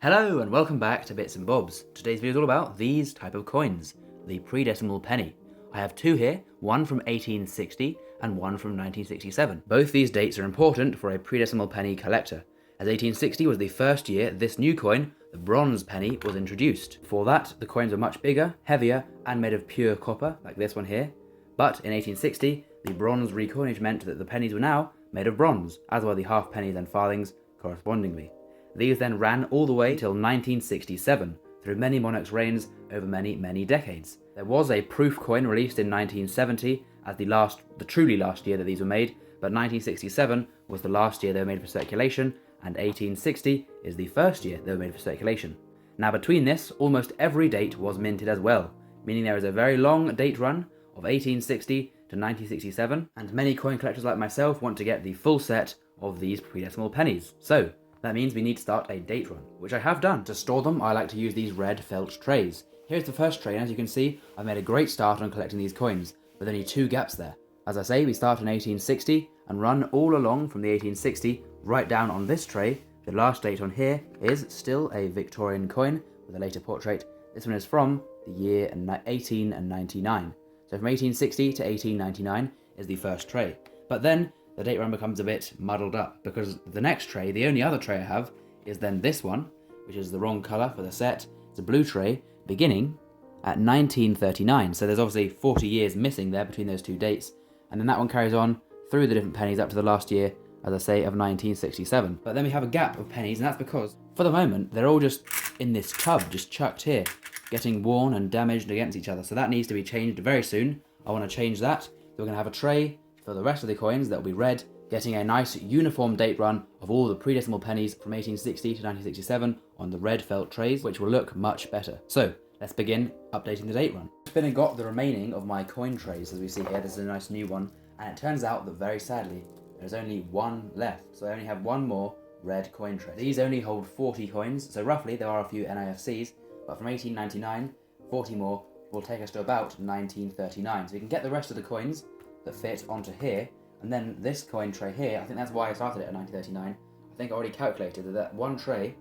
Hello and welcome back to Bits and Bobs. Today's video is all about these type of coins, the pre-decimal penny. I have two here, one from 1860 and one from 1967. Both these dates are important for a pre-decimal penny collector, as 1860 was the first year this new coin, the bronze penny, was introduced. Before that, the coins were much bigger, heavier, and made of pure copper, like this one here. But in 1860, the bronze recoinage meant that the pennies were now made of bronze, as were the half pennies and farthings correspondingly. These then ran all the way till 1967, through many monarchs' reigns over many decades. There was a proof coin released in 1970 as the truly last year that these were made, but 1967 was the last year they were made for circulation, and 1860 is the first year they were made for circulation. Now between this, almost every date was minted as well, meaning there is a very long date run of 1860 to 1967, and many coin collectors like myself want to get the full set of these pre-decimal pennies. So that means we need to start a date run, which I have done. To store them, I like to use these red felt trays. Here's the first tray, and as you can see, I've made a great start on collecting these coins, with only two gaps there. As I say, we start in 1860, and run all along from the 1860, right down on this tray. The last date on here is still a Victorian coin, with a later portrait. This one is from the year 1899. So from 1860 to 1899 is the first tray. But then, the date run becomes a bit muddled up, because the next tray, the only other tray I have, is then this one, which is the wrong colour for the set. It's a blue tray, beginning at 1939, so there's obviously 40 years missing there between those two dates, and then that one carries on through the different pennies up to the last year, as I say, of 1967. But then we have a gap of pennies, and that's because, for the moment, they're all just in this tub, just chucked here, getting worn and damaged against each other, so that needs to be changed very soon. I want to change that, so we're going to have a tray for the rest of the coins that will be red, getting a nice uniform date run of all the pre-decimal pennies from 1860 to 1967 on the red felt trays, which will look much better. So let's begin updating the date run. I've been and got the remaining of my coin trays, as we see here. This is a nice new one, and it turns out that very sadly there's only one left, so I only have one more red coin tray. These only hold 40 coins, so roughly there are a few NIFCs, but from 1899, 40 more will take us to about 1939. So we can get the rest of the coins that fit onto here, and then this coin tray here, I think that's why I started it at 1939. I think I already calculated that one tray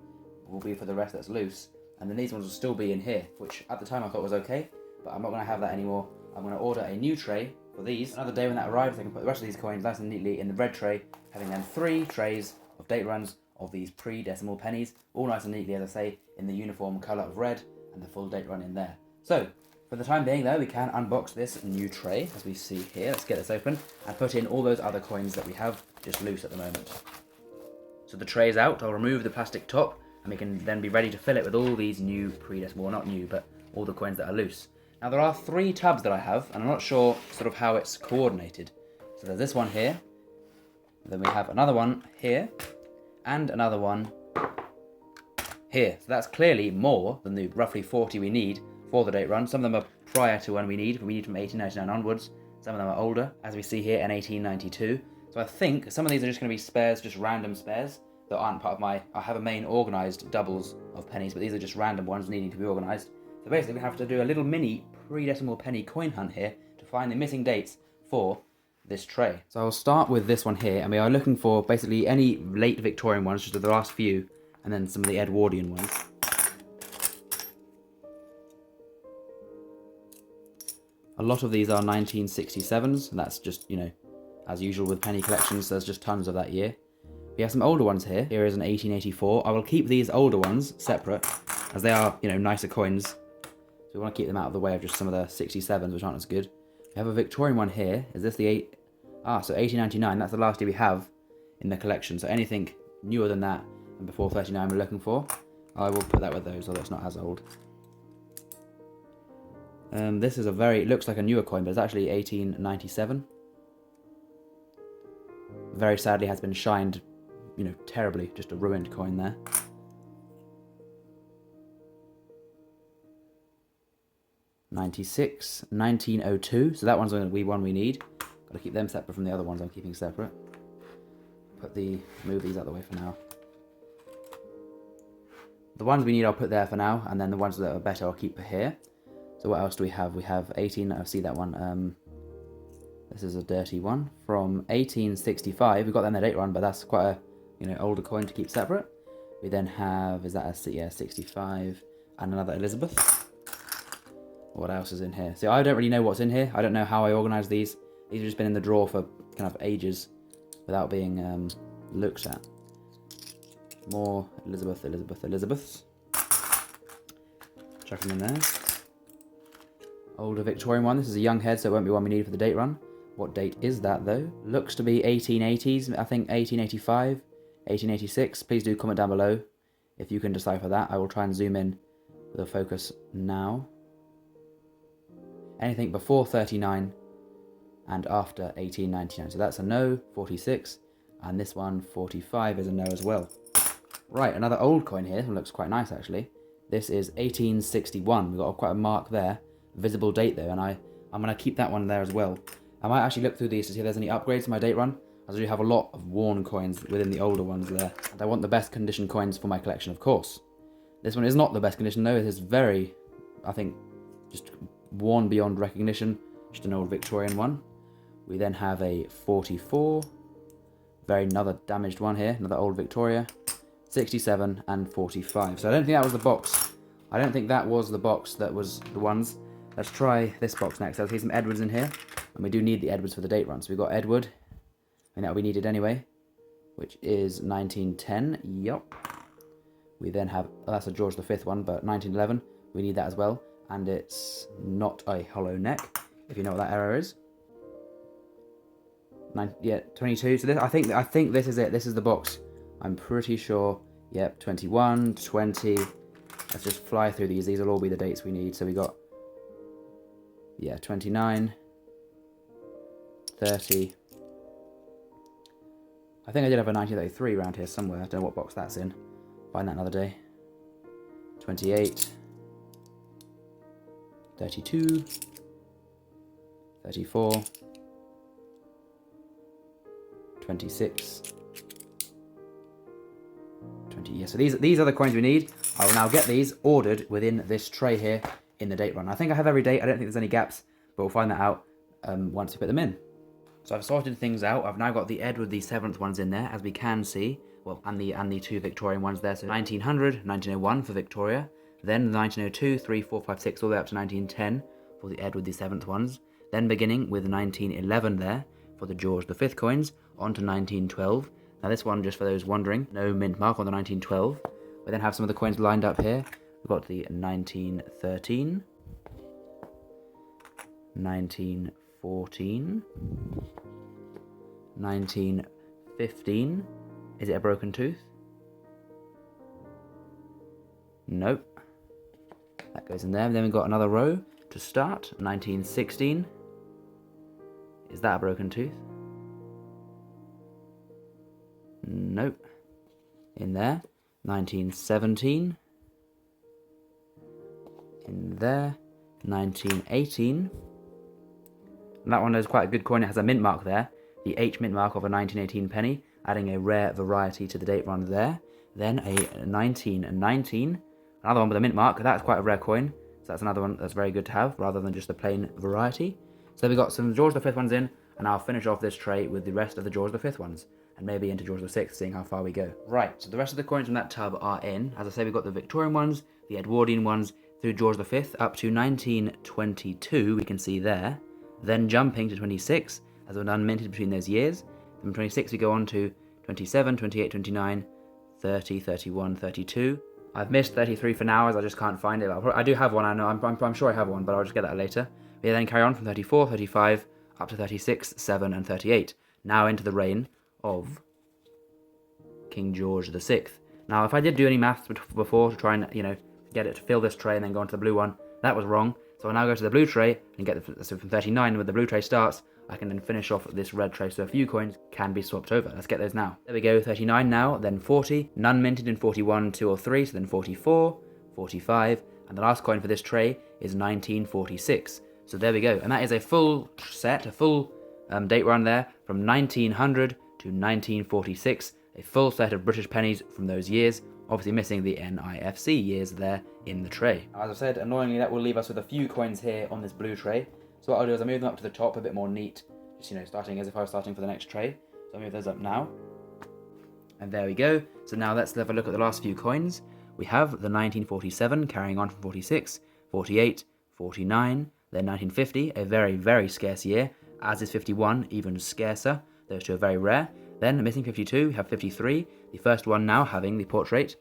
will be for the rest that's loose, and then these ones will still be in here, which at the time I thought was okay, but I'm not going to have that anymore. I'm going to order a new tray for these. Another day when that arrives, I can put the rest of these coins nice and neatly in the red tray, having then 3 trays of date runs of these pre-decimal pennies, all nice and neatly, as I say, in the uniform colour of red, and the full date run in there. So, for the time being though, we can unbox this new tray, as we see here. Let's get this open, and put in all those other coins that we have just loose at the moment. So the tray is out, I'll remove the plastic top, and we can then be ready to fill it with all these new pre-decimal, well not new, but all the coins that are loose. Now there are 3 tubs that I have, and I'm not sure sort of how it's coordinated. So there's this one here, then we have another one here, and another one here. So that's clearly more than the roughly 40 we need for the date run. Some of them are prior to when we need from 1899 onwards. Some of them are older, as we see here in 1892. So I think some of these are just going to be spares, just random spares, that aren't part of I have a main organised doubles of pennies, but these are just random ones needing to be organised. So basically we have to do a little mini pre-decimal penny coin hunt here to find the missing dates for this tray. So I'll start with this one here, and we are looking for basically any late Victorian ones, just the last few, and then some of the Edwardian ones. A lot of these are 1967s, and that's just, you know, as usual with penny collections, there's just tons of that year. We have some older ones here. Here is an 1884. I will keep these older ones separate, as they are, you know, nicer coins. So we want to keep them out of the way of just some of the 67s, which aren't as good. We have a Victorian one here. Is this the so 1899, that's the last year we have in the collection. So anything newer than that, and before 39 we're looking for, I will put that with those, although it's not as old. This is it looks like a newer coin, but it's actually 1897. Very sadly has been shined, you know, terribly, just a ruined coin there. '96, 1902, so that one's going to be one we need. Got to keep them separate from the other ones I'm keeping separate. Move these out of the way for now. The ones we need I'll put there for now, and then the ones that are better I'll keep here. So what else do we have? We have 18, I see that one. This is a dirty one from 1865. We've got that in the date run, but that's quite a, you know, older coin to keep separate. We then have, is that a, yeah, 65, and another Elizabeth. What else is in here? See, I don't really know what's in here. I don't know how I organise these. These have just been in the drawer for kind of ages without being looked at. More Elizabeths. Chuck them in there. Older Victorian one. This is a young head, so it won't be one we need for the date run. What date is that, though? Looks to be 1880s, I think 1885, 1886. Please do comment down below if you can decipher that. I will try and zoom in with a focus now. Anything before 39 and after 1899. So that's a no, 46. And this one, 45, is a no as well. Right, another old coin here. It looks quite nice, actually. This is 1861. We've got quite a mark there. Visible date, though. And I'm going to keep that one there as well. I might actually look through these to see if there's any upgrades to my date run, as I do have a lot of worn coins within the older ones there. And I want the best condition coins for my collection, of course. This one is not the best condition, though. It is very, I think, just worn beyond recognition. Just an old Victorian one. We then have a 44. Another damaged one here. Another old Victoria. 67 and 45. So I don't think that was the box. I don't think that was the box that was the ones. Let's try this box next. I'll see some Edwards in here. And we do need the Edwards for the date run. So we've got Edward. And that'll be needed anyway. Which is 1910. Yup. We then have, oh, that's a George V one, but 1911. We need that as well. And it's not a hollow neck, if you know what that error is. 22. So this, I think this is it. This is the box. I'm pretty sure. Yep, 21, 20. Let's just fly through these. These will all be the dates we need. So we got, yeah, 29, 30. I think I did have a 1933 around here somewhere. I don't know what box that's in. Find that another day. 28, 32, 34, 26, 20. Yeah, so these are the coins we need. I will now get these ordered within this tray here in the date run. I think I have every date. I don't think there's any gaps, but we'll find that out once we put them in. So I've sorted things out. I've now got the Edward the 7th ones in there, as we can see. Well, and the two Victorian ones there. So 1900, 1901 for Victoria. Then 1902, 3, 4, 5, 6, all the way up to 1910 for the Edward the 7th ones. Then beginning with 1911 there for the George V coins, on to 1912. Now this one, just for those wondering, no mint mark on the 1912. We then have some of the coins lined up here. We've got the 1913, 1914, 1915. Is it a broken tooth? Nope. That goes in there. And then we've got another row to start. 1916. Is that a broken tooth? Nope. In there. 1917. In there. 1918. And that one is quite a good coin. It has a mint mark there. The H mint mark of a 1918 penny. Adding a rare variety to the date run there. Then a 1919. Another one with a mint mark. That's quite a rare coin. So that's another one that's very good to have, rather than just a plain variety. So we've got some George V ones in, and I'll finish off this tray with the rest of the George V ones. And maybe into George VI, seeing how far we go. Right, so the rest of the coins from that tub are in. As I say, we've got the Victorian ones, the Edwardian ones, through George V, up to 1922, we can see there. Then jumping to 26, as they're unminted between those years. From 26 we go on to 27, 28, 29, 30, 31, 32. I've missed 33 for now, as I just can't find it. I do have one, I know, I'm sure I have one, but I'll just get that later. We then carry on from 34, 35, up to 36, 7, and 38. Now into the reign of King George VI. Now, if I did do any maths before to try and, get it to fill this tray and then go on to the blue one, that was wrong. So I'll now go to the blue tray and get so from 39, where the blue tray starts, I can then finish off this red tray, so a few coins can be swapped over. Let's get those now. There we go, 39 now, then 40, none minted in 41, 2 or 3, so then 44, 45, and the last coin for this tray is 1946. So there we go, and that is a full set, a full date run there, from 1900 to 1946, a full set of British pennies from those years, obviously missing the NIFC years there in the tray. As I said, annoyingly that will leave us with a few coins here on this blue tray. So what I'll do is I'll move them up to the top, a bit more neat, just starting as if I was starting for the next tray. So I'll move those up now. And there we go. So now let's have a look at the last few coins. We have the 1947 carrying on from 46, 48, 49, then 1950, a very, very scarce year, as is 51, even scarcer. Those two are very rare. Then missing 52, we have 53, the first one now having the portrait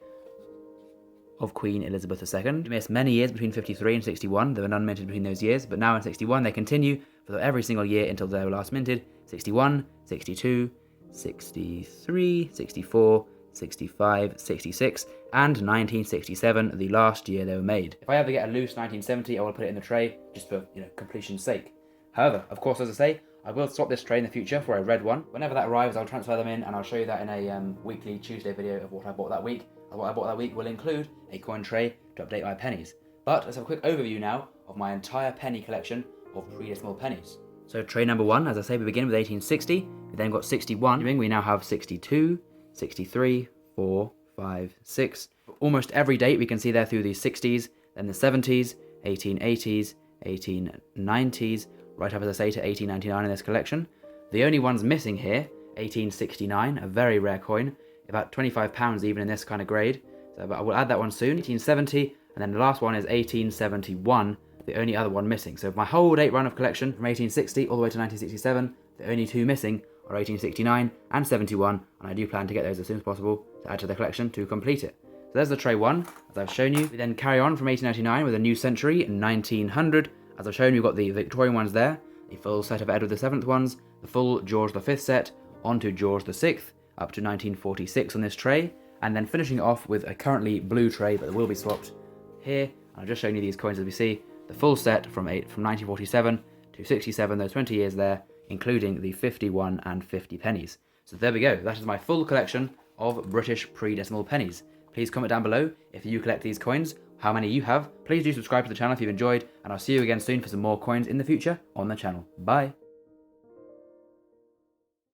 of Queen Elizabeth II. We missed many years between 53 and 61. There were none minted between those years, but now in 61 they continue for every single year until they were last minted. 61, 62, 63, 64, 65, 66, and 1967, the last year they were made. If I ever get a loose 1970, I will put it in the tray, just for, completion's sake. However, of course, as I say, I will swap this tray in the future for a red one. Whenever that arrives, I'll transfer them in, and I'll show you that in a weekly Tuesday video of what I bought that week. And what I bought that week will include a coin tray to update my pennies. But let's have a quick overview now of my entire penny collection of pre-decimal pennies. So tray number 1, as I say, we begin with 1860, we then got 61, we now have 62, 63, 4, 5, 6. Almost every date we can see there through the 60s, then the 70s, 1880s, 1890s, right up as I say to 1899 in this collection. The only ones missing here, 1869, a very rare coin, about £25 even in this kind of grade, so but I will add that one soon. 1870, and then the last one is 1871, the only other one missing. So my whole date run of collection from 1860 all the way to 1967, the only two missing are 1869 and 71, and I do plan to get those as soon as possible to add to the collection to complete it. So there's the tray 1, as I've shown you. We then carry on from 1899 with a new century in 1900. As I've shown you, we've got the Victorian ones there, the full set of Edward VII ones, the full George V set, onto George VI, up to 1946 on this tray, and then finishing it off with a currently blue tray, but it will be swapped here. I've just shown you these coins as we see, the full set from 1947 to 67, those 20 years there, including the 51 and 50 pennies. So there we go, that is my full collection of British pre-decimal pennies. Please comment down below if you collect these coins, how many you have. Please do subscribe to the channel if you've enjoyed, and I'll see you again soon for some more coins in the future on the channel. Bye!